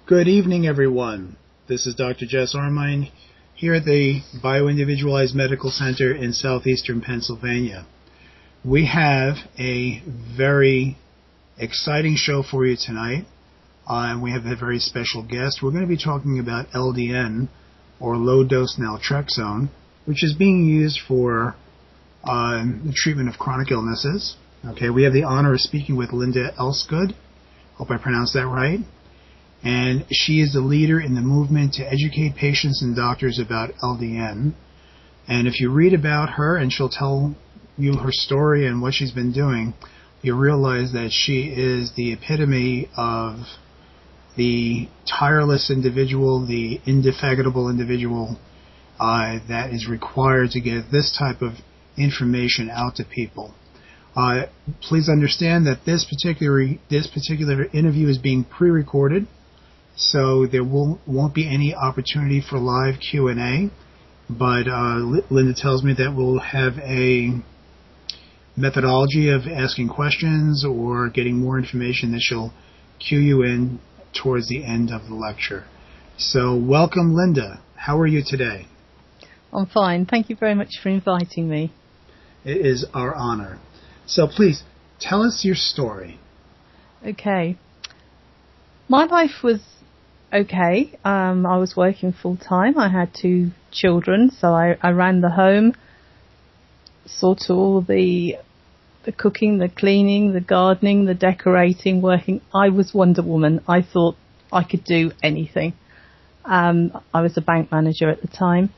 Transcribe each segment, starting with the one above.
Good evening, everyone. This is Dr. Jess Armine here at the Bioindividualized Medical Center in southeastern Pennsylvania. We have a very exciting show for you tonight, and we have a very special guest. We're going to be talking about LDN, or Low Dose Naltrexone, which is being used for the treatment of chronic illnesses. Okay, we have the honor of speaking with Linda Elsegood. Hope I pronounced that right. And she is the leader in the movement to educate patients and doctors about LDN. And if you read about her, and she'll tell you her story and what she's been doing, you realize that she is the epitome of the tireless individual, the indefatigable individual that is required to get this type of information out to people. Please understand that this particular interview is being pre-recorded, so there won't be any opportunity for live Q&A. But Linda tells me that we'll have a methodology of asking questions or getting more information that she'll cue you in towards the end of the lecture. So welcome, Linda. How are you today? I'm fine. Thank you very much for inviting me. It is our honor. So please, tell us your story. Okay. My life was okay. I was working full-time. I had 2 children, so I ran the home, saw to all the cooking, the cleaning, the gardening, the decorating, working. I was Wonder Woman. I thought I could do anything. I was a bank manager at the time.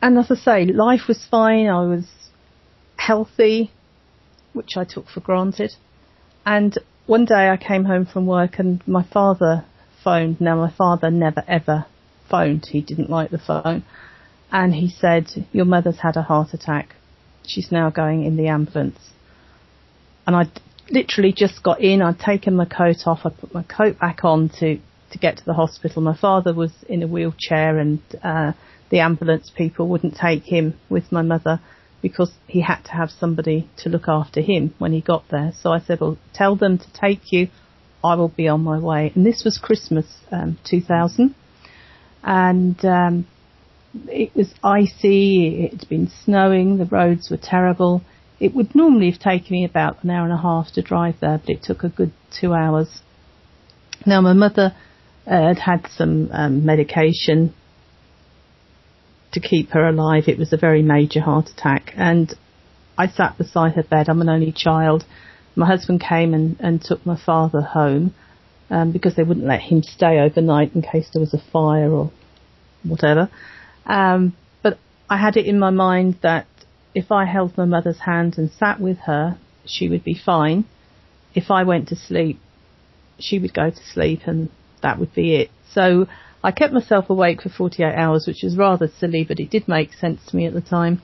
And as I say, life was fine. I was healthy, which I took for granted. And one day I came home from work and my father phoned. Now, my father never ever phoned. He didn't like the phone. And he said, "Your mother's had a heart attack. She's now going in the ambulance." And I literally just got in. I'd taken my coat off. I put my coat back on to get to the hospital. My father was in a wheelchair, and the ambulance people wouldn't take him with my mother because he had to have somebody to look after him when he got there. So I said, "Well, tell them to take you. I will be on my way." And this was Christmas 2000. And it was icy. It had been snowing. The roads were terrible. It would normally have taken me about an hour and a half to drive there, but it took a good 2 hours. Now, my mother had some medication to keep her alive. It was a very major heart attack, and I sat beside her bed. I'm an only child. My husband came and took my father home because they wouldn't let him stay overnight in case there was a fire or whatever. But I had it in my mind that if I held my mother's hand and sat with her, she would be fine. If I went to sleep, she would go to sleep, and that would be it. So I kept myself awake for 48 hours, which is rather silly, but it did make sense to me at the time.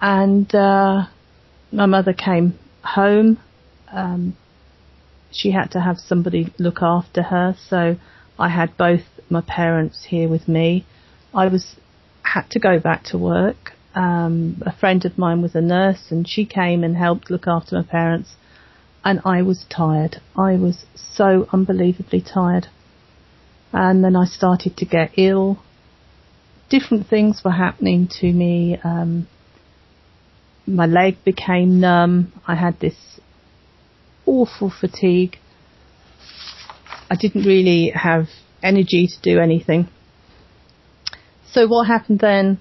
And my mother came home. She had to have somebody look after her, so I had both my parents here with me. I had to go back to work. A friend of mine was a nurse, and she came and helped look after my parents. And I was tired. I was so unbelievably tired. And then I started to get ill. Different things were happening to me. My leg became numb. I had this awful fatigue. I didn't really have energy to do anything. So what happened then,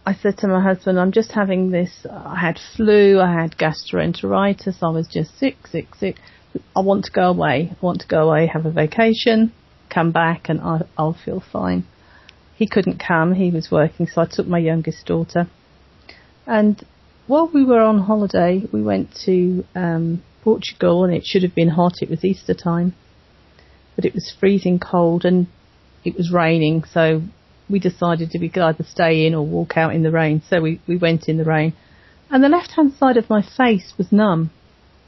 I said to my husband, "I'm just having this, I had flu, I had gastroenteritis, I was just sick. I want to go away. Have a vacation, come back, and I'll feel fine." He couldn't come, he was working, so I took my youngest daughter. And while we were on holiday, we went to Portugal, and it should have been hot. It was Easter time, but it was freezing cold and it was raining, so we decided we could either stay in or walk out in the rain. So we went in the rain, and the left hand side of my face was numb,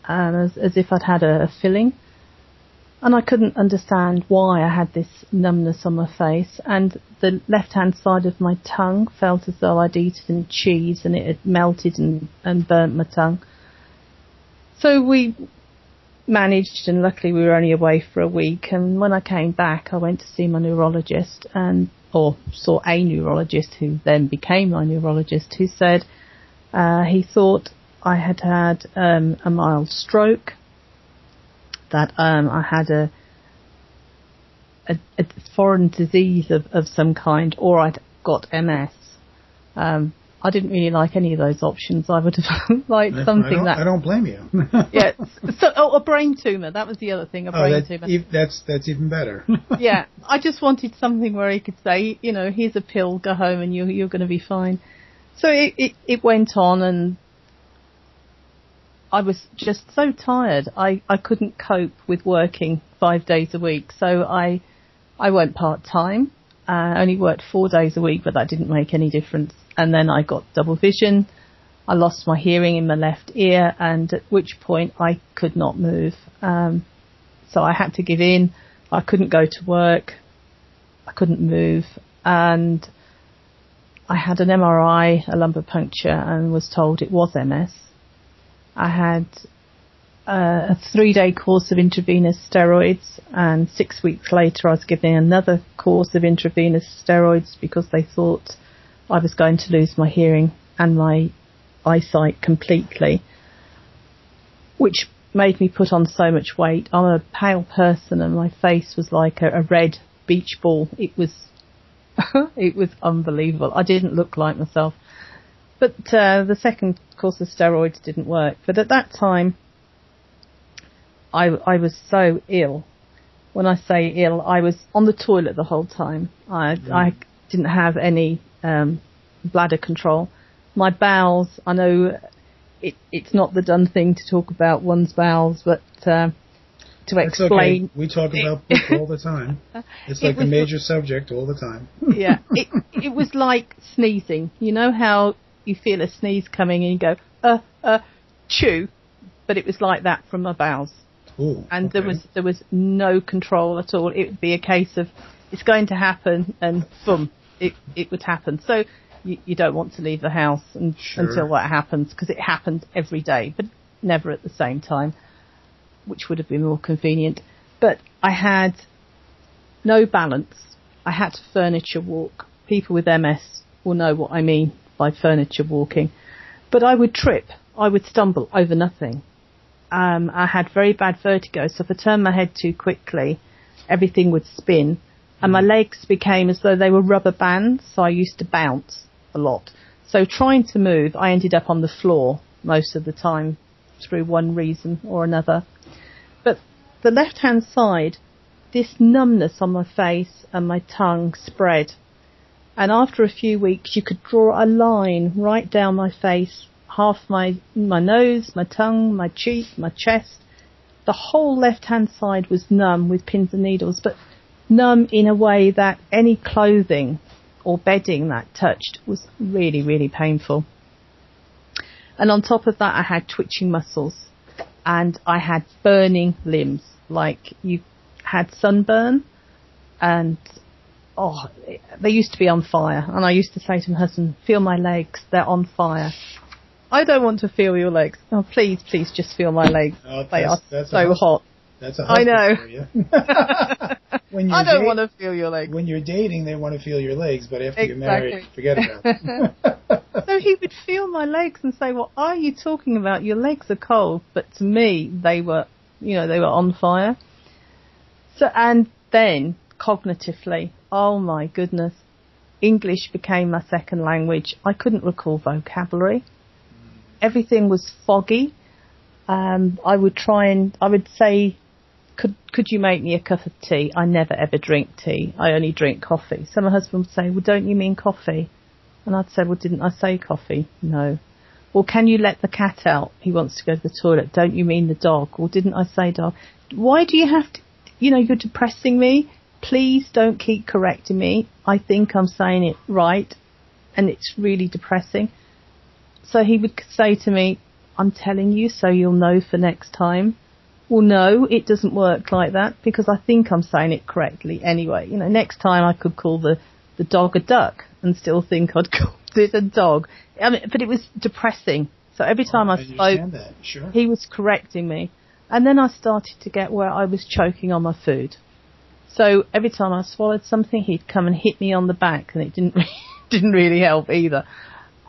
as if I'd had a filling. And I couldn't understand why I had this numbness on my face, and the left-hand side of my tongue felt as though I'd eaten cheese, and it had melted and burnt my tongue. So we managed, and luckily we were only away for a week. And when I came back, I went to see my neurologist, or saw a neurologist who then became my neurologist, who said he thought I had had a mild stroke, that I had a foreign disease of some kind, or I'd got MS. I didn't really like any of those options. I would have liked something I don't blame you. Yeah. So, a brain tumour. That was the other thing, a brain tumour. That's even better. Yeah. I just wanted something where he could say, here's a pill, go home and you're going to be fine. So it went on, and I was just so tired. I couldn't cope with working 5 days a week. So I went part-time. Only worked 4 days a week, but that didn't make any difference. And then I got double vision. I lost my hearing in my left ear, and at which point I could not move. So I had to give in. I couldn't go to work. I couldn't move. And I had an MRI, a lumbar puncture, and was told it was MS. I had a 3-day course of intravenous steroids, and 6 weeks later I was given another course of intravenous steroids because they thought I was going to lose my hearing and my eyesight completely, which made me put on so much weight. I'm a pale person, and my face was like a red beach ball. It was it was unbelievable. I didn't look like myself. But the second course of steroids didn't work. But at that time, I was so ill. When I say ill, I was on the toilet the whole time. I didn't have any bladder control. My bowels, I know it's not the done thing to talk about one's bowels, but to explain... Okay. We talk about poop all the time. It's like a major subject all the time. Yeah. It was like sneezing. You know how you feel a sneeze coming and you go, chew? But it was like that from my bowels. Ooh, and okay. there was no control at all. It would be a case of it's going to happen, and boom, it would happen. So you don't want to leave the house until that happens, because it happened every day, but never at the same time, which would have been more convenient. But I had no balance. I had to furniture walk. People with MS will know what I mean by furniture walking. But I would trip. I would stumble over nothing. I had very bad vertigo, so if I turned my head too quickly, everything would spin, and my legs became as though they were rubber bands, so I used to bounce a lot. So trying to move, I ended up on the floor most of the time through one reason or another. But the left-hand side, this numbness on my face and my tongue spread, and after a few weeks you could draw a line right down my face, half my nose, my tongue, my cheek, my chest. The whole left-hand side was numb with pins and needles, but numb in a way that any clothing or bedding that touched was really, really painful. And on top of that, I had twitching muscles, and I had burning limbs, like you had sunburn, and they used to be on fire. And I used to say to my husband, feel my legs, they're on fire. I don't want to feel your legs. Oh, please just feel my legs. They are so hot. That's a I know. For you. I don't want to feel your legs. When you're dating, they want to feel your legs, but after you're married, forget about it. So he would feel my legs and say, "What are you talking about? Your legs are cold." But to me, they were on fire. So, and then cognitively, oh my goodness, English became my second language. I couldn't recall vocabulary. Everything was foggy. I would say, could you make me a cup of tea? I never ever drink tea. I only drink coffee. So my husband would say, well, don't you mean coffee? And I'd say, well, didn't I say coffee? No. Well, can you let the cat out? He wants to go to the toilet. Don't you mean the dog? Well, didn't I say dog? Why do you have to, you're depressing me. Please don't keep correcting me. I think I'm saying it right, and it's really depressing. So he would say to me, I'm telling you so you'll know for next time. Well, no, it doesn't work like that, because I think I'm saying it correctly anyway. Next time I could call the dog a duck and still think I'd called it a dog. But it was depressing. So every time I spoke, Sure. he was correcting me. And then I started to get where I was choking on my food. So every time I swallowed something, he'd come and hit me on the back, and it didn't really help either.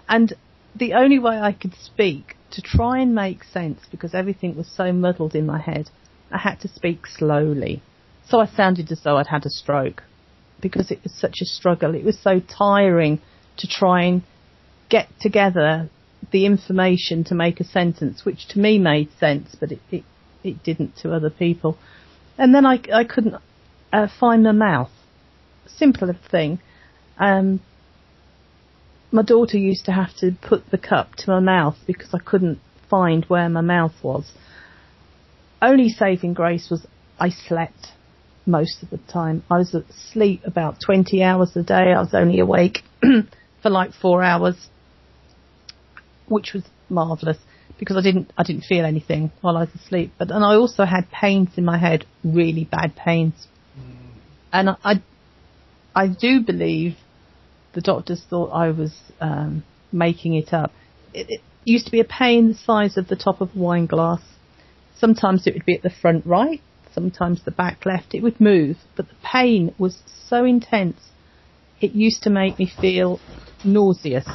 And the only way I could speak to try and make sense, because everything was so muddled in my head, I had to speak slowly. So I sounded as though I'd had a stroke, because it was such a struggle. It was so tiring to try and get together the information to make a sentence, which to me made sense, but it didn't to other people. And then I couldn't find my mouth. Simple thing. My daughter used to have to put the cup to my mouth because I couldn't find where my mouth was. Only saving grace was I slept most of the time. I was asleep about 20 hours a day. I was only awake for like 4 hours, which was marvellous because I didn't feel anything while I was asleep. And I also had pains in my head, really bad pains. And I do believe the doctors thought I was making it up. It used to be a pain the size of the top of a wine glass. Sometimes it would be at the front right, sometimes the back left. It would move, but the pain was so intense. It used to make me feel nauseous.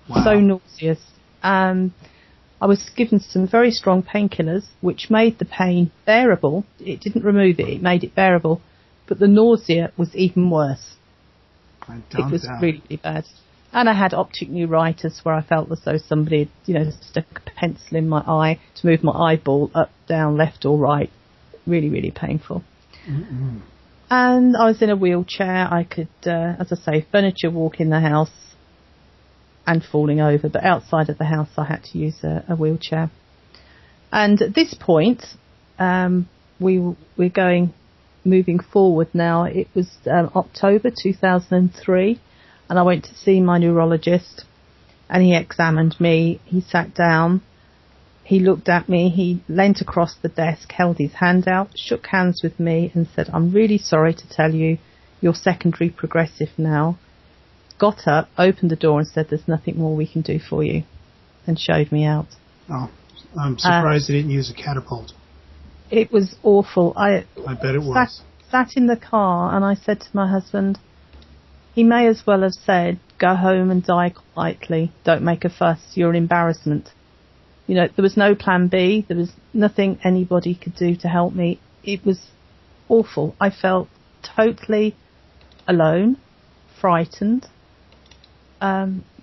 Wow. So nauseous. I was given some very strong painkillers, which made the pain bearable. It didn't remove it, it made it bearable. But the nausea was even worse. It was really, really bad. And I had optic neuritis, where I felt as though somebody had, stuck a pencil in my eye to move my eyeball up, down, left or right. Really, really painful. Mm-mm. And I was in a wheelchair. I could, as I say, furniture walk in the house and falling over. But outside of the house, I had to use a wheelchair. And at this point, we're moving forward now. It was October 2003, and I went to see my neurologist, and he examined me. He sat down, he looked at me, he leant across the desk, held his hand out, shook hands with me and said, "I'm really sorry to tell you, you're secondary progressive now." Got up, opened the door and said, "There's nothing more we can do for you," and showed me out. Oh, I'm surprised they didn't use a catapult. It was awful. I bet it was. Sat in the car and I said to my husband, he may as well have said, "Go home and die quietly. Don't make a fuss. You're an embarrassment." There was no plan B. There was nothing anybody could do to help me. It was awful. I felt totally alone, frightened,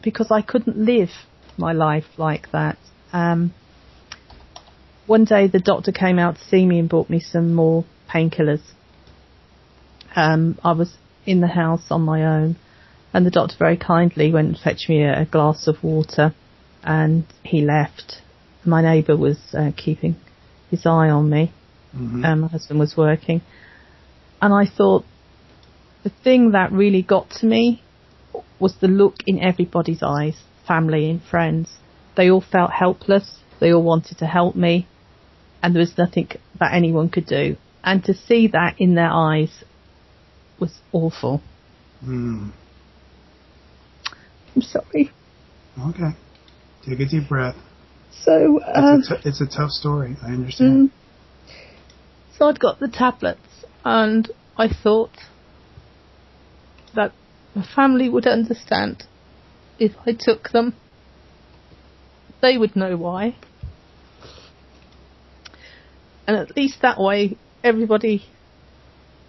because I couldn't live my life like that. One day the doctor came out to see me and bought me some more painkillers. I was in the house on my own, and the doctor very kindly went and fetched me a glass of water, and he left. My neighbour was keeping his eye on me. Mm-hmm. My husband was working. And I thought the thing that really got to me was the look in everybody's eyes, family and friends. They all felt helpless. They all wanted to help me. And there was nothing that anyone could do. And to see that in their eyes was awful. I'm sorry. Okay. Take a deep breath. So it's a tough story. I understand. So I'd got the tablets, and I thought that my family would understand if I took them. They would know why. And at least that way, everybody,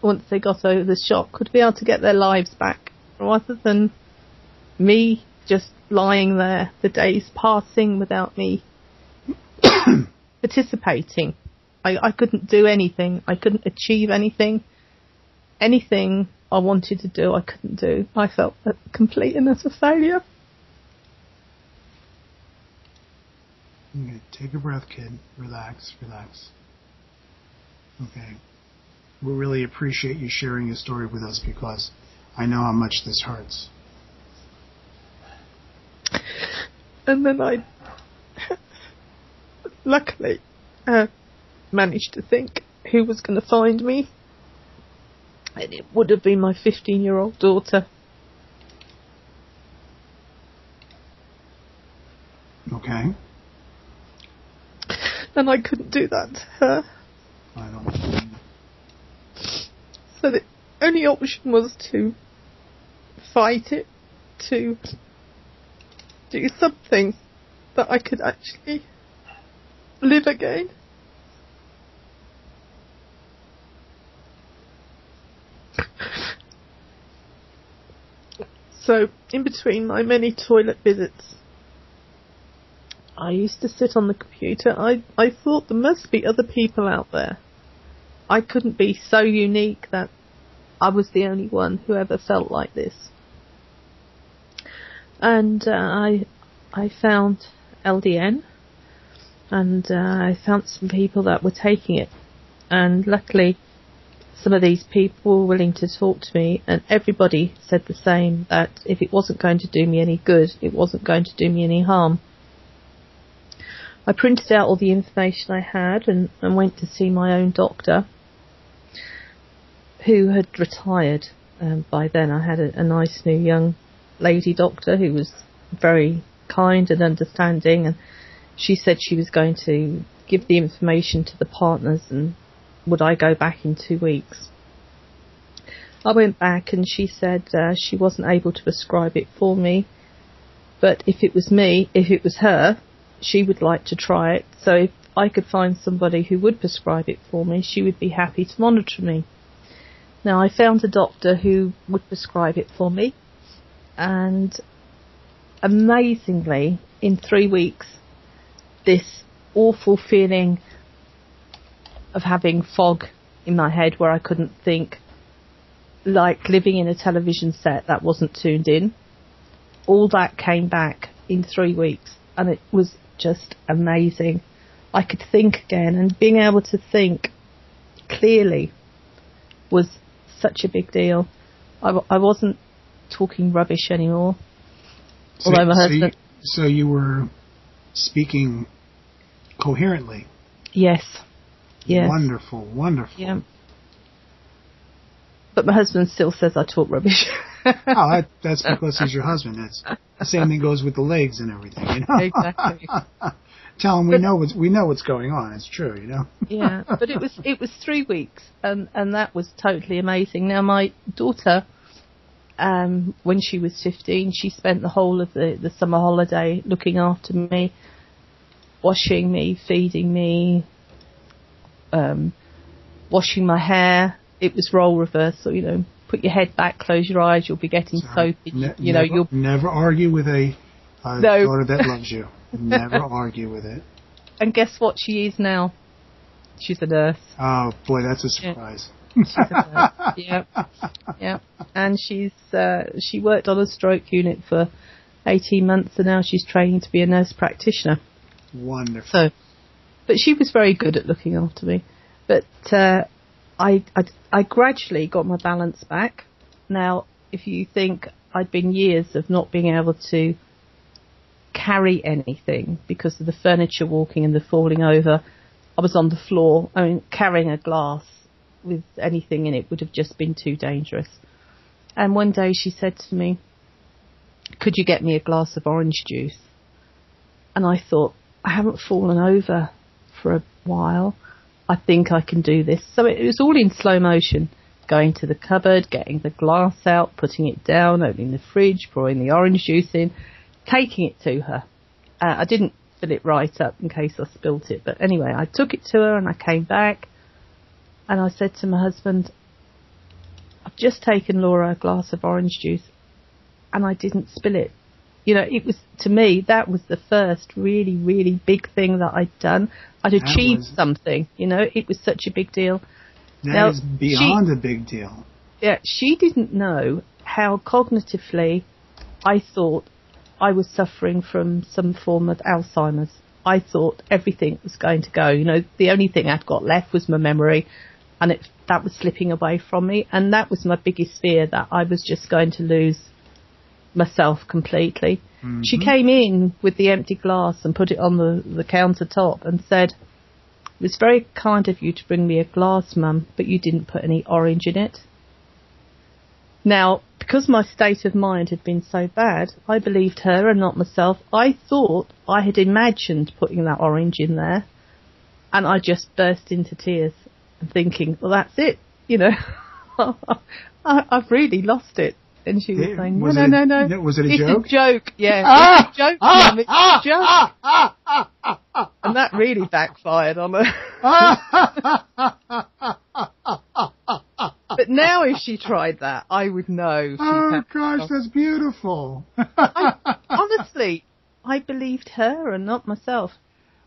once they got over the shock, could be able to get their lives back, rather than me just lying there, the days passing without me participating. I couldn't do anything. I couldn't achieve anything. Anything I wanted to do, I couldn't do. I felt a complete and utter failure. Okay, take a breath, kid. Relax. Okay. We really appreciate you sharing your story with us, because I know how much this hurts. And then I luckily managed to think who was going to find me. And it would have been my 15-year-old daughter. Okay. And I couldn't do that to her. I don't. So the only option was to fight it, to do something that I could actually live again. So, in between my many toilet visits, I used to sit on the computer. I thought there must be other people out there. I couldn't be so unique that I was the only one who ever felt like this. And I found LDN, and I found some people that were taking it. And luckily, some of these people were willing to talk to me, and everybody said the same, that if it wasn't going to do me any good, it wasn't going to do me any harm. I printed out all the information I had and went to see my own doctor, who had retired by then. I had a nice new young lady doctor who was very kind and understanding, and she said she was going to give the information to the partners and would I go back in 2 weeks. I went back and she said she wasn't able to prescribe it for me, but if it was her, she would like to try it. So if I could find somebody who would prescribe it for me, she would be happy to monitor me. Now, I found a doctor who would prescribe it for me, and amazingly, in 3 weeks, this awful feeling of having fog in my head where I couldn't think, like living in a television set that wasn't tuned in, all that came back in 3 weeks, and it was just amazing. I could think again, and being able to think clearly was such a big deal. I wasn't talking rubbish anymore. Although my husband... So you were speaking coherently? Yes. Yes. Wonderful, wonderful. Yeah. But my husband still says I talk rubbish. That's because he's your husband. That's the same thing goes with the legs and everything, you know. Exactly. Tell him we know what's going on. It's true, you know. Yeah, but it was 3 weeks, and that was totally amazing. Now my daughter, when she was 15, she spent the whole of the summer holiday looking after me, washing me, feeding me, washing my hair. It was role reversal, you know. Put your head back, close your eyes, you'll be getting soapy. You'll never argue with a daughter that loves you. Never argue with it. And guess what she is now? She's a nurse. Oh boy, that's a surprise. Yeah. She's a nurse. Yeah. And she worked on a stroke unit for 18 months, and now she's training to be a nurse practitioner. Wonderful. So, but she was very good at looking after me. But I gradually got my balance back. Now, if you think I'd been years of not being able to carry anything because of the furniture walking and the falling over, I was on the floor. I mean, carrying a glass with anything in it would have just been too dangerous. And one day she said to me, "Could you get me a glass of orange juice?" And I thought, I haven't fallen over for a while. I think I can do this. So it was all in slow motion. Going to the cupboard, getting the glass out, putting it down, opening the fridge, pouring the orange juice in, taking it to her. I didn't fill it right up in case I spilt it. But anyway, I took it to her and I came back and I said to my husband, "I've just taken Laura a glass of orange juice and I didn't spill it." You know, it was, to me, that was the first really, really big thing that I'd done. I'd achieved something, you know, it was such a big deal. That is beyond a big deal. Yeah, she didn't know how cognitively I thought I was suffering from some form of Alzheimer's. I thought everything was going to go. You know, the only thing I'd got left was my memory, and that was slipping away from me. And that was my biggest fear, that I was just going to lose myself completely. Mm-hmm. She came in with the empty glass and put it on the countertop and said, "It was very kind of you to bring me a glass, Mum, but you didn't put any orange in it." Now, because my state of mind had been so bad, I believed her and not myself. I thought I had imagined putting that orange in there, and I just burst into tears. and thinking, well, that's it, I've really lost it. And she was saying, no. Was it a joke? It's a joke, yeah. It's a joke, Mum, it's a joke. And that really backfired on her. But now if she tried that, I would know. Oh, gosh, that's beautiful. Honestly, I believed her and not myself.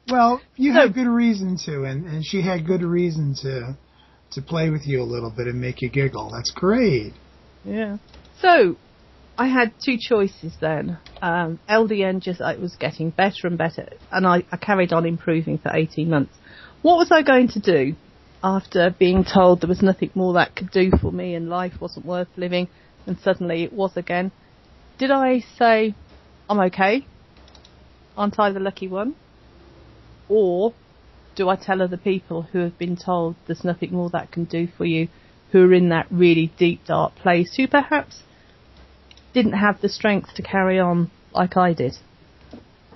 Well, you had good reason to, and she had good reason to play with you a little bit and make you giggle. That's great. Yeah. So, I had two choices then. LDN it was getting better and better, and I carried on improving for 18 months. What was I going to do after being told there was nothing more that could do for me and life wasn't worth living, and suddenly it was again? Did I say, I'm okay? Aren't I the lucky one? Or do I tell other people who have been told there's nothing more that can do for you, who are in that really deep, dark place, who perhaps didn't have the strength to carry on like I did?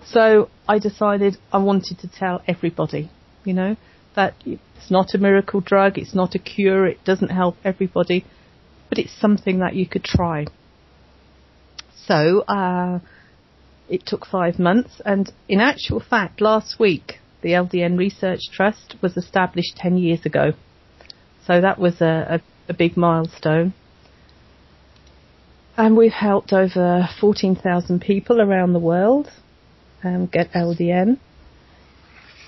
So I decided I wanted to tell everybody, that it's not a miracle drug, it's not a cure, it doesn't help everybody, but it's something that you could try. So it took 5 months, and in actual fact, last week, the LDN Research Trust was established 10 years ago. So that was a big milestone. And we've helped over 14,000 people around the world get LDN.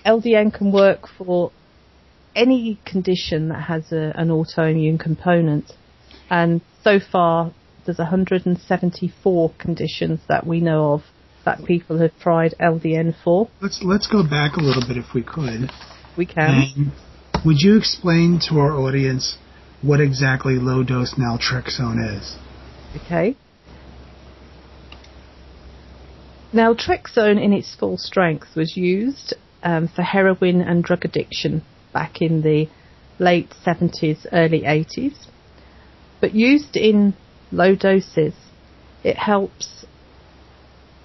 LDN can work for any condition that has an autoimmune component. And so far, there's 174 conditions that we know of that people have tried LDN for. Let's go back a little bit if we could. We can. And would you explain to our audience what exactly low dose naltrexone is? Okay. Naltrexone in its full strength was used for heroin and drug addiction back in the late 70s, early 80s. But used in low doses, it helps,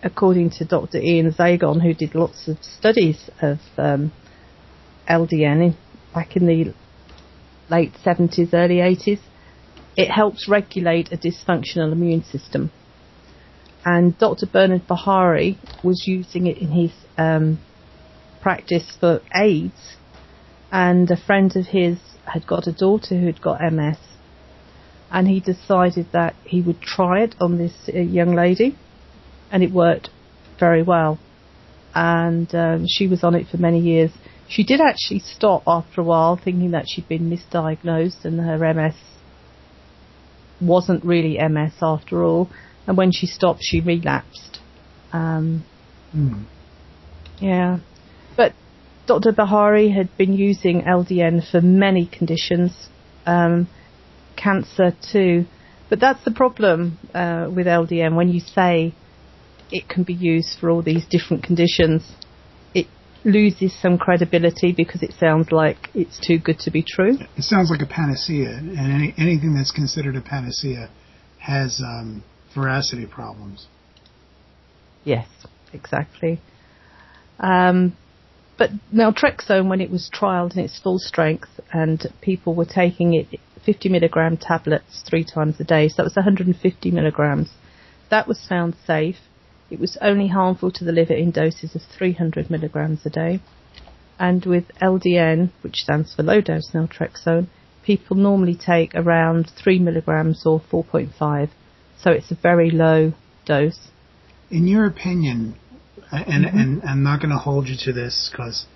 according to Dr. Ian Zagon, who did lots of studies of LDN back in the late 70s, early 80s, it helps regulate a dysfunctional immune system. And Dr. Bernard Bahari was using it in his practice for AIDS, and a friend of his had got a daughter who had got MS, and he decided that he would try it on this young lady, and it worked very well. And she was on it for many years. She did actually stop after a while, thinking that she'd been misdiagnosed and her MS wasn't really MS after all. And when she stopped, she relapsed. Yeah. But Dr. Bahari had been using LDN for many conditions, cancer too. But that's the problem with LDN. When you say it can be used for all these different conditions, it loses some credibility because it sounds like it's too good to be true. It sounds like a panacea, and anything that's considered a panacea has veracity problems. Yes, exactly. But naltrexone, when it was trialled in its full strength and people were taking it 50 milligram tablets 3 times a day, so that was 150 milligrams, that was found safe. It was only harmful to the liver in doses of 300 milligrams a day. And with LDN, which stands for low dose naltrexone, people normally take around 3 milligrams or 4.5. So it's a very low dose. In your opinion, and I'm not going to hold you to this because,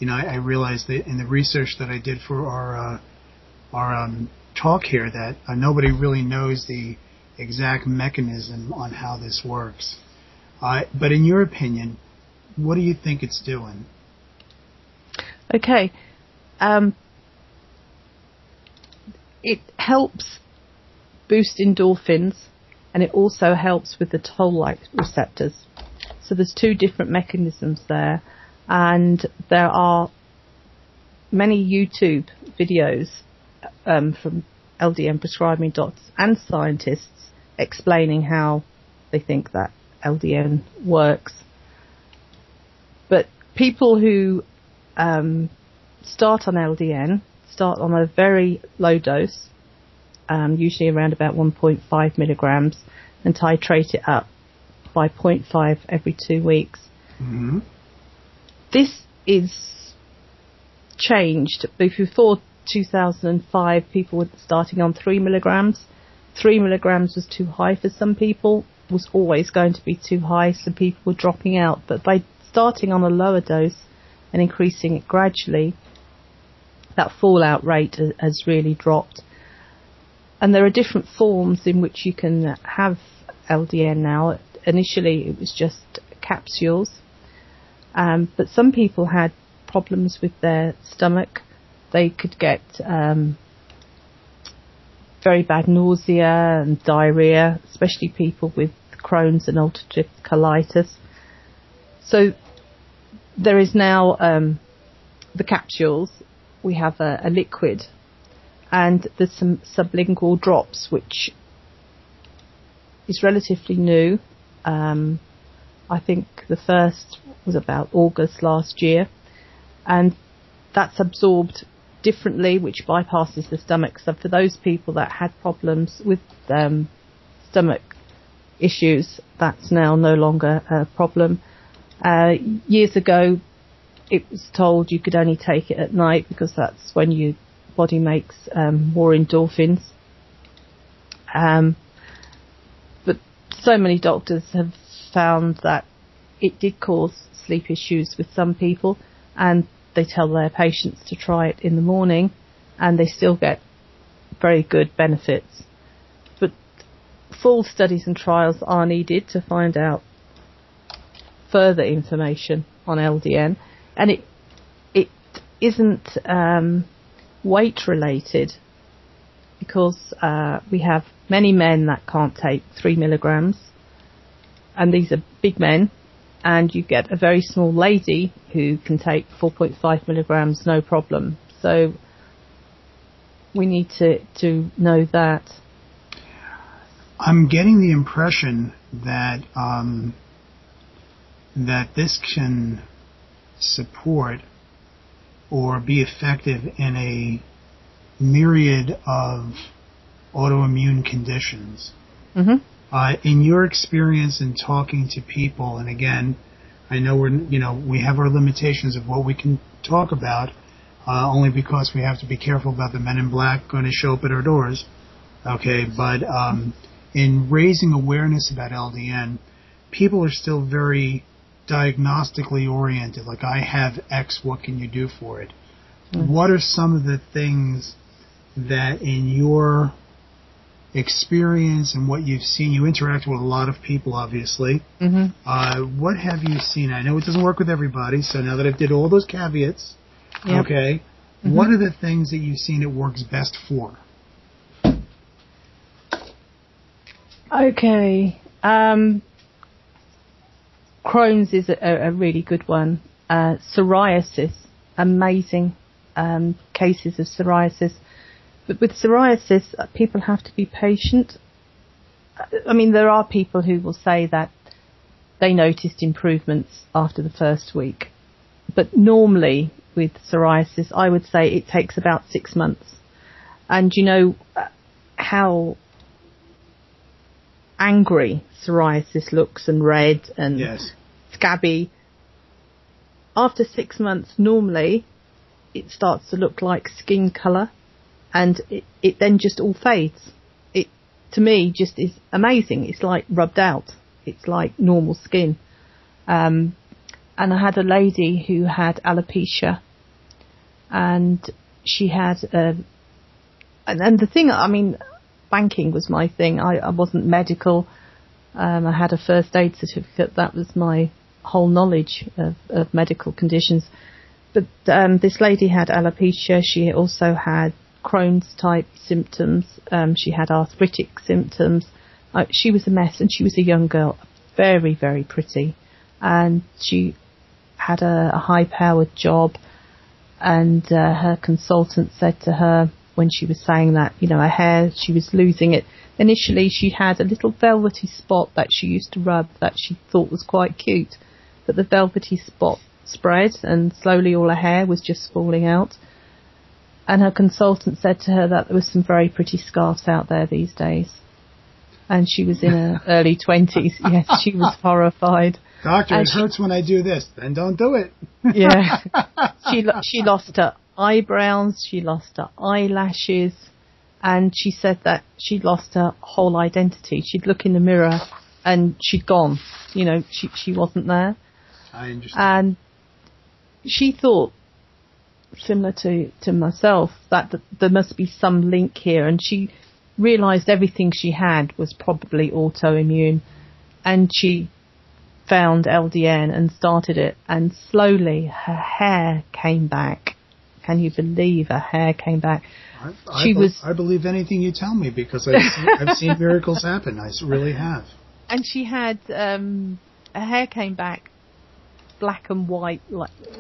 I realized that in the research that I did for our talk here that nobody really knows the exact mechanism on how this works. But in your opinion, what do you think it's doing? Okay. It helps boost endorphins, and it also helps with the toll-like receptors. So there's 2 different mechanisms there, and there are many YouTube videos from LDN prescribing doctors and scientists explaining how they think that LDN works. But people who start on LDN start on a very low dose, usually around about 1.5 milligrams, and titrate it up by 0.5 every 2 weeks. Mm-hmm. This is changed. Before 2005, people were starting on 3 milligrams. 3 milligrams was too high for some people, was always going to be too high, so people were dropping out. But by starting on a lower dose and increasing it gradually, that fallout rate has really dropped. And there are different forms in which you can have LDN now. Initially, it was just capsules, but some people had problems with their stomach. They could get very bad nausea and diarrhea, especially people with Crohn's and ulcerative colitis. So there is now the capsules. We have a liquid, and there's some sublingual drops, which is relatively new. I think the first was about August last year, and that's absorbed differently, which bypasses the stomach. So for those people that had problems with stomach issues, that's now no longer a problem. Years ago, it was told you could only take it at night because that's when your body makes more endorphins. But so many doctors have found that it did cause sleep issues with some people, and they tell their patients to try it in the morning, and they still get very good benefits. But full studies and trials are needed to find out further information on LDN, and it isn't weight related, because we have many men that can't take 3 milligrams, and these are big men, and you get a very small lady who can take 4.5 milligrams no problem. So we need to know that. I'm getting the impression that that this can support or be effective in a myriad of autoimmune conditions. Mm-hmm. In your experience in talking to people, and again, I know we have our limitations of what we can talk about, only because we have to be careful about the men in black going to show up at our doors. Okay, but in raising awareness about LDN, people are still very diagnostically oriented. Like, I have X, what can you do for it? Mm-hmm. What are some of the things that in your experience and what you've seen, you interact with a lot of people, obviously. Mm-hmm. What have you seen? I know it doesn't work with everybody, so now that I've did all those caveats, yep. Okay, mm-hmm. What are the things that you've seen it works best for? Okay. Crohn's is a really good one. Psoriasis, amazing cases of psoriasis. But with psoriasis, people have to be patient. I mean, there are people who will say that they noticed improvements after the first week. But normally with psoriasis, I would say it takes about 6 months. And you know how angry psoriasis looks, and red and yes. Scabby. After 6 months, normally it starts to look like skin colour. And it then just all fades. It, to me, just is amazing. It's like rubbed out. It's like normal skin. And I had a lady who had alopecia, and she had and the thing, I mean, banking was my thing. I wasn't medical. I had a first aid certificate. That was my whole knowledge of medical conditions. But this lady had alopecia. She also had Crohn's type symptoms. She had arthritic symptoms. She was a mess, and she was a young girl, very, very pretty. And she had a high-powered job, and her consultant said to her when she was saying that, you know, her hair, she was losing it. Initially, she had a little velvety spot that she used to rub that she thought was quite cute, but the velvety spot spread, and slowly all her hair was just falling out. And her consultant said to her that there were some very pretty scarves out there these days. And she was in her early 20s. Yes, she was horrified. Doctor, it hurts when I do this. Then don't do it. Yeah. She lost her eyebrows. She lost her eyelashes. And she said that she'd lost her whole identity. She'd look in the mirror and she'd gone. You know, she wasn't there. I understand. And she thought, similar to myself, that there must be some link here. And she realised everything she had was probably autoimmune. And she found LDN and started it. And slowly her hair came back. Can you believe her hair came back? I believe anything you tell me because I've seen miracles happen. I really have. And she had her hair came back black and white,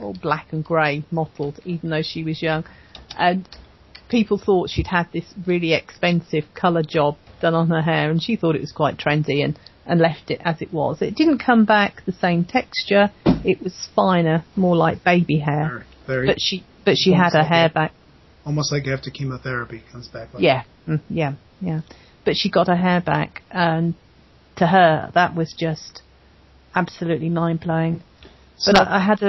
or black and grey, mottled, even though she was young. And people thought she'd had this really expensive colour job done on her hair, and she thought it was quite trendy and left it as it was. It didn't come back the same texture. It was finer, more like baby hair. Very, but she had her hair back. Almost like after chemotherapy, it comes back like that. Yeah. But she got her hair back, and to her, that was just absolutely mind-blowing. So but I had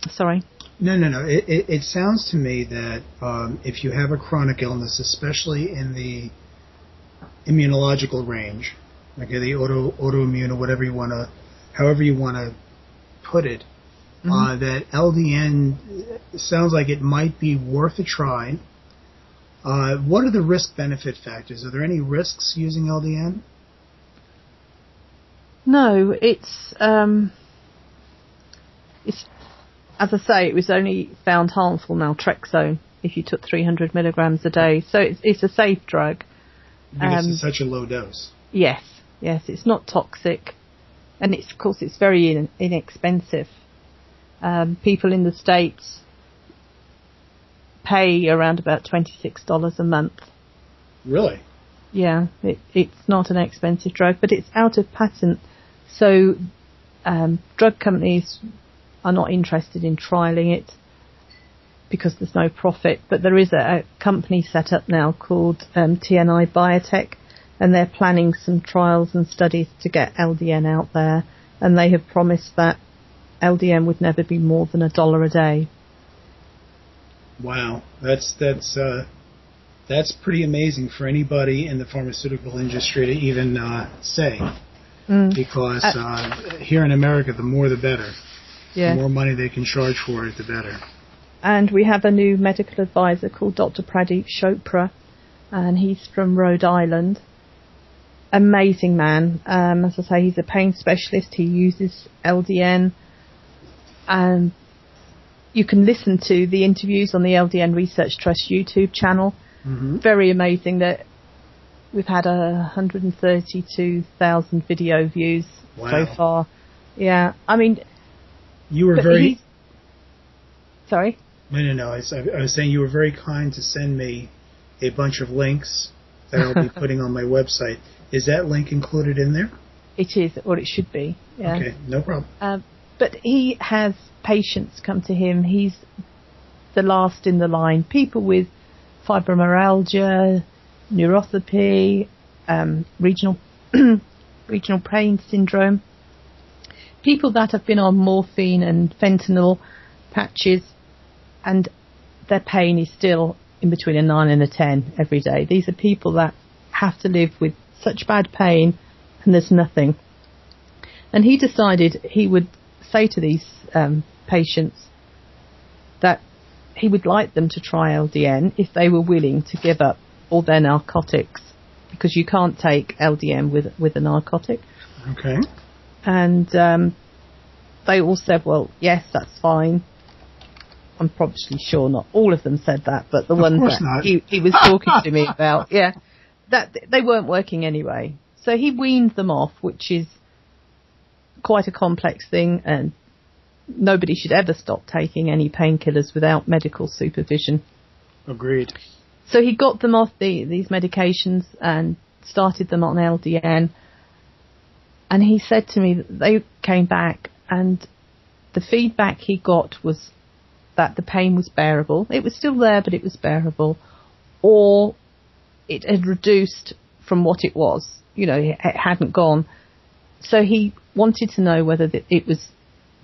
sorry. No. It sounds to me that if you have a chronic illness, especially in the immunological range, like the autoimmune or however you want to put it, that LDN sounds like it might be worth a try. What are the risk-benefit factors? Are there any risks using LDN? No, it's as I say, it was only found harmful naltrexone if you took 300 milligrams a day. So it's a safe drug. Because it's such a low dose. Yes, it's not toxic, and of course it's very inexpensive. People in the States pay around about $26 a month. Really? Yeah, it's not an expensive drug, but it's out of patent. So drug companies are not interested in trialling it because there's no profit. But there is a company set up now called TNI Biotech, and they're planning some trials and studies to get LDN out there. And they have promised that LDN would never be more than $1 a day. Wow, that's pretty amazing for anybody in the pharmaceutical industry to even say. Because here in America, the more the better. Yeah. The more money they can charge for it, the better. And we have a new medical advisor called Dr. Pradeep Chopra, and he's from Rhode Island. Amazing man. As I say, he's a pain specialist. He uses LDN. And you can listen to the interviews on the LDN Research Trust YouTube channel. Very amazing that we've had 132,000 video views so far. Yeah, I mean... You were very... Sorry? No. I was saying you were very kind to send me a bunch of links that I'll be putting on my website. Is that link included in there? It is, or it should be. Yeah. Okay, no problem. But he has patients come to him. He's the last in the line. People with fibromyalgia, neuropathy, regional pain syndrome. People that have been on morphine and fentanyl patches, and their pain is still in between a 9 and a 10 every day. These are people that have to live with such bad pain, and there's nothing. And he decided he would say to these patients that he would like them to try LDN if they were willing to give up all their narcotics, because you can't take LDN with a narcotic. Okay. And they all said, well, yes, that's fine. I'm probably sure not all of them said that, but the ones that he was talking to me about, that they weren't working anyway. So he weaned them off, which is quite a complex thing, and nobody should ever stop taking any painkillers without medical supervision. Agreed. So he got them off these medications and started them on LDN. And he said to me that they came back, and the feedback he got was that the pain was bearable. It was still there, but it was bearable. Or it had reduced from what it was. You know, it hadn't gone. So he wanted to know whether it was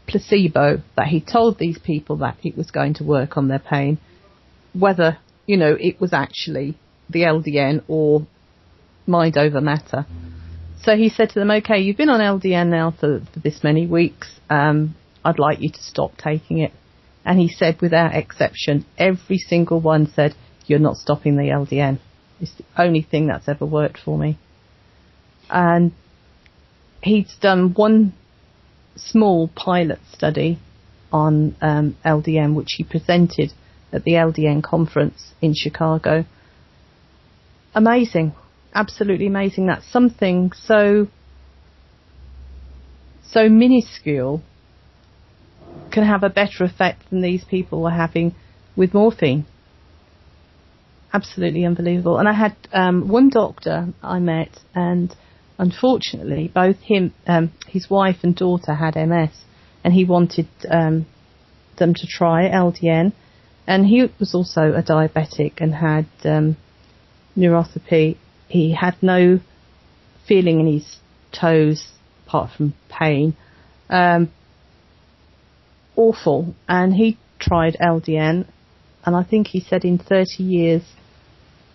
placebo, that he told these people that it was going to work on their pain, whether, you know, it was actually the LDN or mind over matter. So he said to them, okay, you've been on LDN now for this many weeks. I'd like you to stop taking it. And he said, without exception, every single one said, you're not stopping the LDN. It's the only thing that's ever worked for me. And he's done one small pilot study on LDN, which he presented at the LDN conference in Chicago. Amazing. Absolutely amazing. That's something so minuscule can have a better effect than these people were having with morphine. Absolutely unbelievable. And I had one doctor I met, and unfortunately both his wife and daughter had MS, and he wanted them to try LDN, and he was also a diabetic and had neuropathy. He had no feeling in his toes apart from pain. Awful. And he tried LDN, and I think he said in 30 years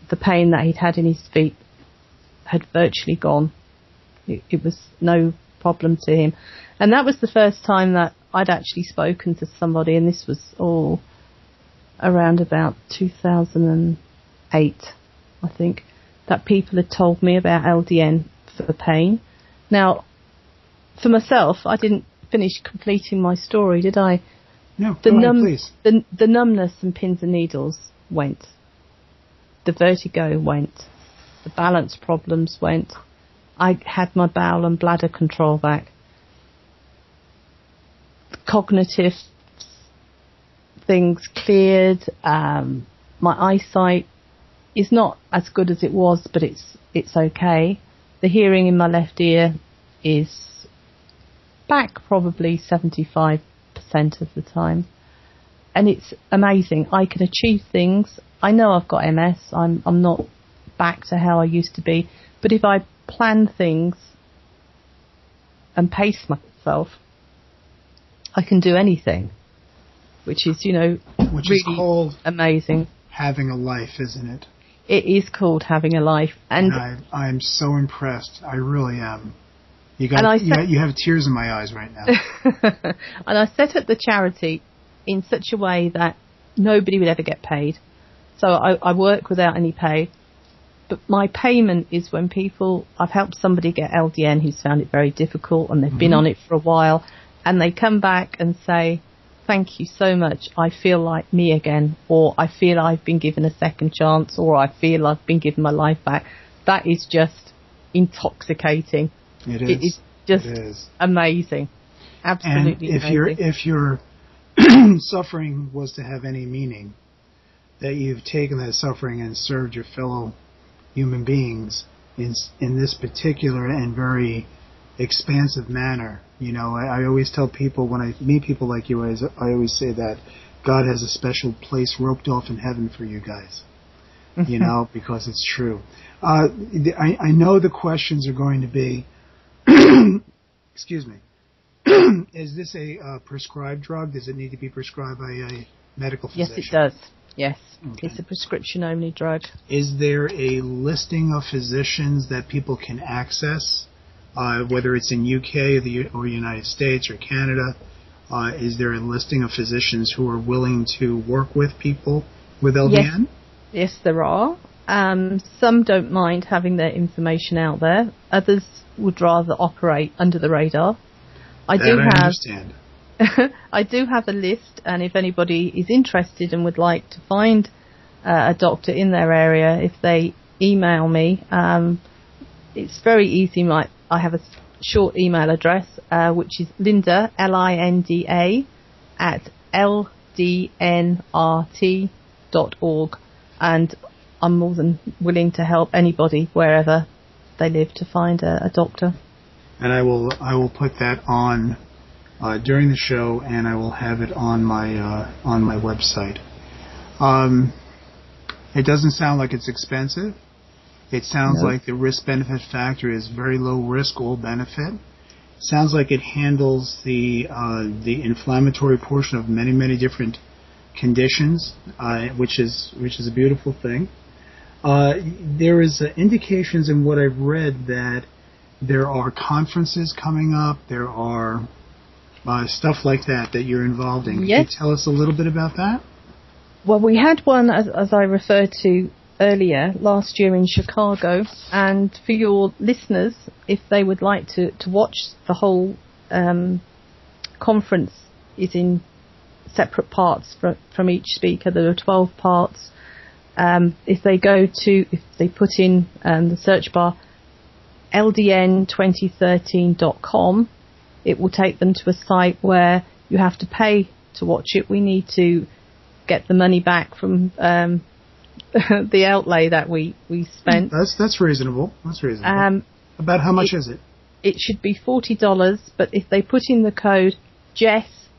the pain that he'd had in his feet had virtually gone. It was no problem to him. And that was the first time that I'd actually spoken to somebody, and this was all around about 2008, I think, that people had told me about LDN for pain. Now, for myself, I didn't finish completing my story, did I? No, go ahead, please. The numbness and pins and needles went. The vertigo went. The balance problems went. I had my bowel and bladder control back. Cognitive things cleared. My eyesight is not as good as it was, but it's okay. The hearing in my left ear is back probably 75% of the time. And it's amazing. I can achieve things. I know I've got MS. I'm not back to how I used to be. But if I plan things and pace myself, I can do anything. Which is, you know, which really is called amazing. Having a life, isn't it? It is called having a life. And I'm so impressed. I really am. You have tears in my eyes right now. And I set up the charity in such a way that nobody would ever get paid. So I work without any pay. But my payment is when I've helped somebody get LDN who's found it very difficult and they've been on it for a while, and they come back and say, thank you so much, I feel like me again, or I feel I've been given a second chance, or I feel I've been given my life back. That is just intoxicating. It is just amazing. Absolutely amazing. If your suffering was to have any meaning, that you've taken that suffering and served your fellow human beings in this particular and very expansive manner. You know, I always tell people when I meet people like you, I always say that God has a special place roped off in heaven for you guys. You know, because it's true. I know the questions are going to be, excuse me, is this a prescribed drug? Does it need to be prescribed by a medical physician? Yes, it does. Yes. Okay. It's a prescription-only drug. Is there a listing of physicians that people can access, whether it's in UK or United States or Canada? Is there a listing of physicians who are willing to work with people with LDN? Yes, there are. Some don't mind having their information out there. Others would rather operate under the radar. I understand. I do have a list, and if anybody is interested and would like to find a doctor in their area, if they email me, it's very easy. I have a short email address, which is Linda, LINDA, at ldnrt.org, and I'm more than willing to help anybody wherever they live to find a doctor. And I will put that on during the show, and I will have it on my website. It doesn't sound like it's expensive. It sounds like the risk-benefit factor is very low risk, all benefit. It sounds like it handles the inflammatory portion of many, many different conditions, which is a beautiful thing. There is indications in what I've read that there are conferences coming up. There are stuff like that you're involved in. Yes. Can you tell us a little bit about that? Well, we had one, as I referred to earlier, last year in Chicago. And for your listeners, if they would like to watch the whole conference, is in separate parts from each speaker. There are 12 parts. If they put in the search bar LDN2013.com, it will take them to a site where you have to pay to watch it. We need to get the money back from the outlay that we spent. That's reasonable. That's reasonable. About how much is it? It should be $40, but if they put in the code JESS,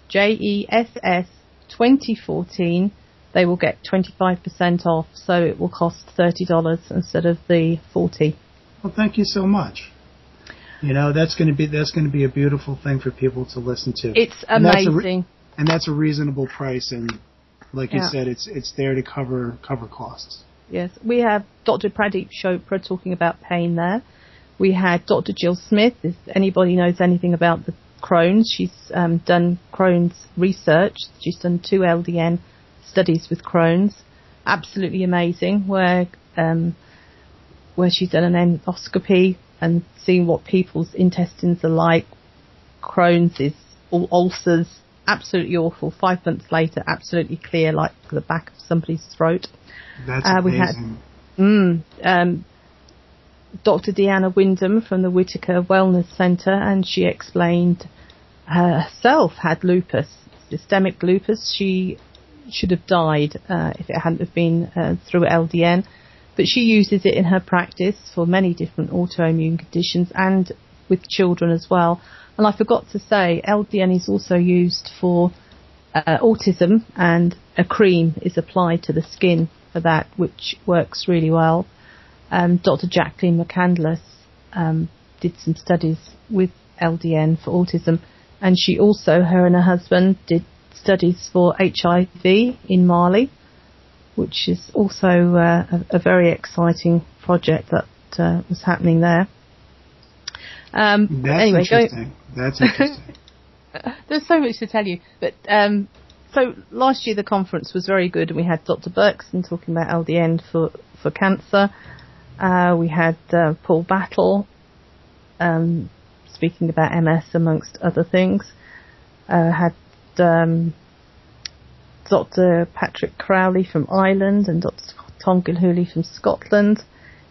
JESS 2014, they will get 25% off. So it will cost $30 instead of the $40. Well, thank you so much. That's going to be a beautiful thing for people to listen to. It's amazing. And that's a reasonable price, and like you said, it's there to cover costs. Yes, we have Dr. Pradeep Chopra talking about pain there. We had Dr. Jill Smith. If anybody knows anything about the Crohn's, she's done Crohn's research. She's done 2 LDN studies with Crohn's. Absolutely amazing, where she's done an endoscopy and seen what people's intestines are like. Crohn's is all ulcers. Absolutely awful. 5 months later, absolutely clear, like the back of somebody's throat. That's amazing. We had Dr. Deanna Wyndham from the Whitaker Wellness Centre, and she explained herself had lupus, systemic lupus. She should have died if it hadn't have been through LDN, but she uses it in her practice for many different autoimmune conditions and with children as well. And I forgot to say, LDN is also used for autism, and a cream is applied to the skin for that, which works really well. Dr. Jacqueline McCandless did some studies with LDN for autism, and she also, her and her husband, did studies for HIV in Mali, which is also a very exciting project that was happening there. That's interesting. That's interesting. There's so much to tell you. But so last year the conference was very good, and we had Dr. Berkson talking about LDN for cancer. We had Paul Battle speaking about MS amongst other things. Had Dr. Patrick Crowley from Ireland and Dr. Tom Gilhooly from Scotland.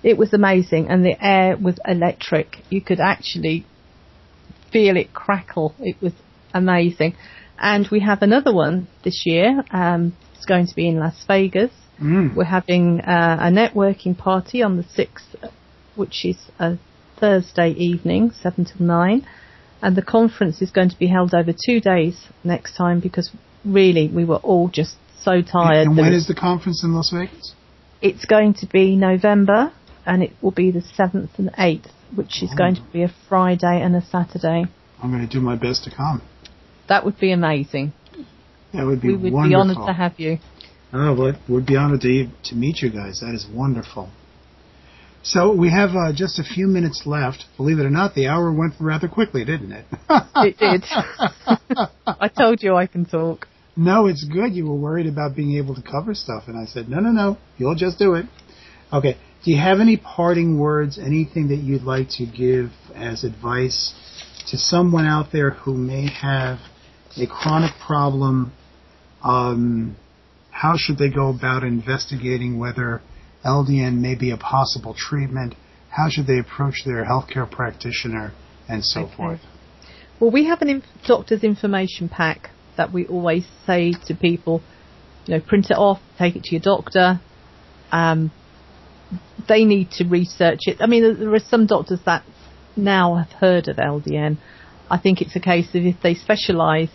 It was amazing, and the air was electric. You could actually feel it crackle. It was amazing. And we have another one this year. It's going to be in Las Vegas. We're having a networking party on the 6th, which is a Thursday evening, 7 till 9. And the conference is going to be held over 2 days next time, because really we were all just so tired. And when is the conference in Las Vegas? It's going to be November, and it will be the 7th and 8th, which is going to be a Friday and a Saturday. I'm going to do my best to come. That would be amazing. That would be wonderful. We would be honoured to have you. Oh, well, we'd be honored to meet you guys. That is wonderful. So we have just a few minutes left. Believe it or not, the hour went rather quickly, didn't it? It did. I told you I can talk. No, it's good. You were worried about being able to cover stuff, and I said, no, you'll just do it. Okay. Do you have any parting words, anything that you'd like to give as advice to someone out there who may have a chronic problem? How should they go about investigating whether LDN may be a possible treatment? How should they approach their healthcare practitioner, and so forth? Well, we have a doctor's information pack that we always say to people, print it off, take it to your doctor. They need to research it. I mean, there are some doctors that now have heard of LDN, I think it's a case of if they specialise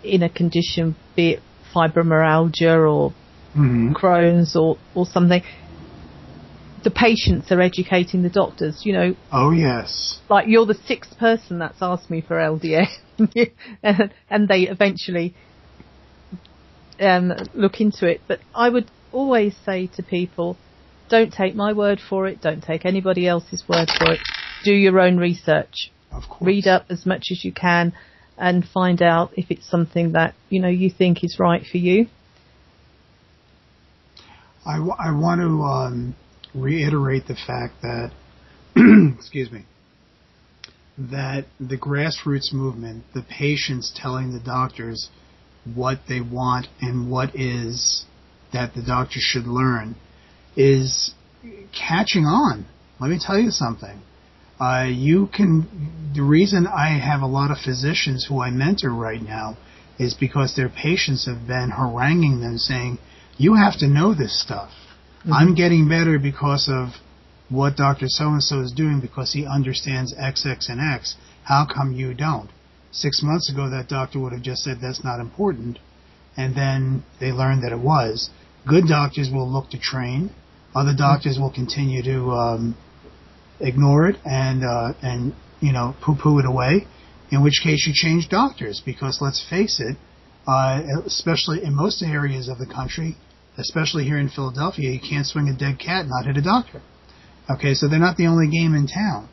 in a condition, be it fibromyalgia or Crohn's or something, the patients are educating the doctors, you know. Oh, yes. Like, you're the sixth person that's asked me for LDN. And they eventually look into it. But I would always say to people, don't take my word for it. Don't take anybody else's word for it. Do your own research. Of course. Read up as much as you can and find out if it's something that, you know, you think is right for you. I want to reiterate the fact that, excuse me, that the grassroots movement, the patients telling the doctors what they want and what is that the doctor should learn, is catching on. Let me tell you something. The reason I have a lot of physicians who I mentor right now is because their patients have been haranguing them saying, you have to know this stuff. I'm getting better because of what Dr. So-and-so is doing because he understands X, X, and X. How come you don't? 6 months ago, that doctor would have just said that's not important, and then they learned that it was. Good doctors will look to train. Other doctors will continue to ignore it and you know, poo-poo it away, in which case you change doctors, because let's face it, especially in most areas of the country, especially here in Philadelphia, you can't swing a dead cat and not hit a doctor. Okay, so they're not the only game in town.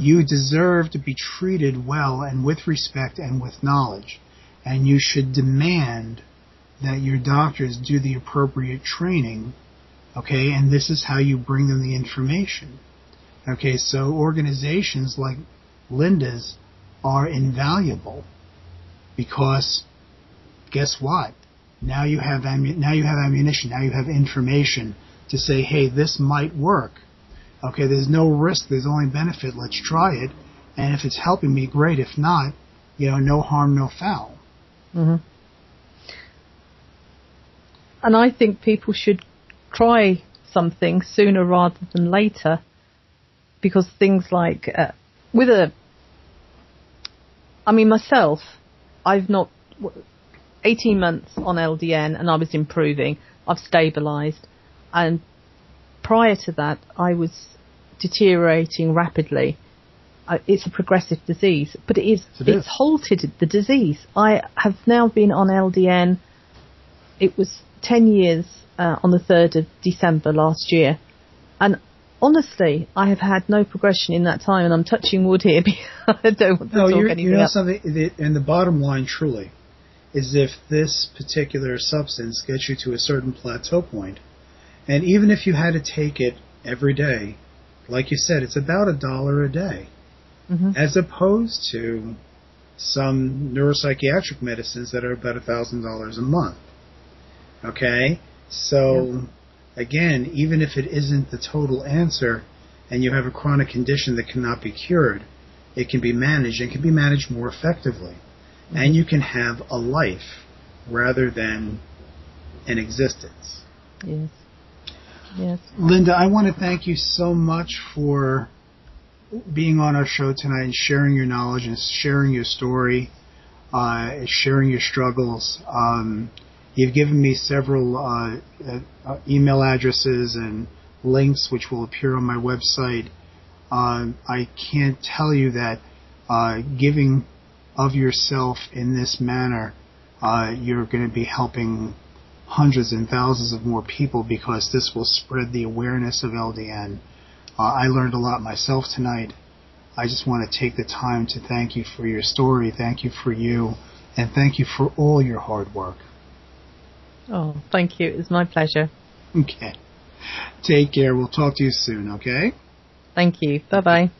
You deserve to be treated well and with respect and with knowledge. And you should demand that your doctors do the appropriate training. Okay, and this is how you bring them the information. Okay, so organizations like Linda's are invaluable because guess what? Now you have ammunition. Now you have information to say, hey, this might work. Okay, there's no risk. There's only benefit. Let's try it. And if it's helping me, great. If not, you know, no harm, no foul. And I think people should try something sooner rather than later, because things like myself, I've not 18 months on LDN and I was improving. I've stabilised, and prior to that I was deteriorating rapidly. It's a progressive disease, but it's halted the disease. I have now been on LDN. It was 10 years on the 3rd of December last year, and honestly, I have had no progression in that time, and I'm touching wood here because I don't want to talk anything you know up. Something, and the bottom line truly is if this particular substance gets you to a certain plateau point, and even if you had to take it every day, like you said, it's about $1 a day, as opposed to some neuropsychiatric medicines that are about $1,000 a month. Okay? So, again, even if it isn't the total answer, and you have a chronic condition that cannot be cured, it can be managed, and can be managed more effectively. And you can have a life rather than an existence. Yes. Linda, I want to thank you so much for being on our show tonight and sharing your knowledge and sharing your story, sharing your struggles. You've given me several email addresses and links which will appear on my website. I can't tell you that giving of yourself in this manner, you're going to be helping hundreds and thousands of more people, because this will spread the awareness of LDN. I learned a lot myself tonight. I just want to take the time to thank you for your story, thank you for you, and thank you for all your hard work. Oh, thank you. It was my pleasure. Okay. Take care. We'll talk to you soon, okay? Thank you. Bye-bye.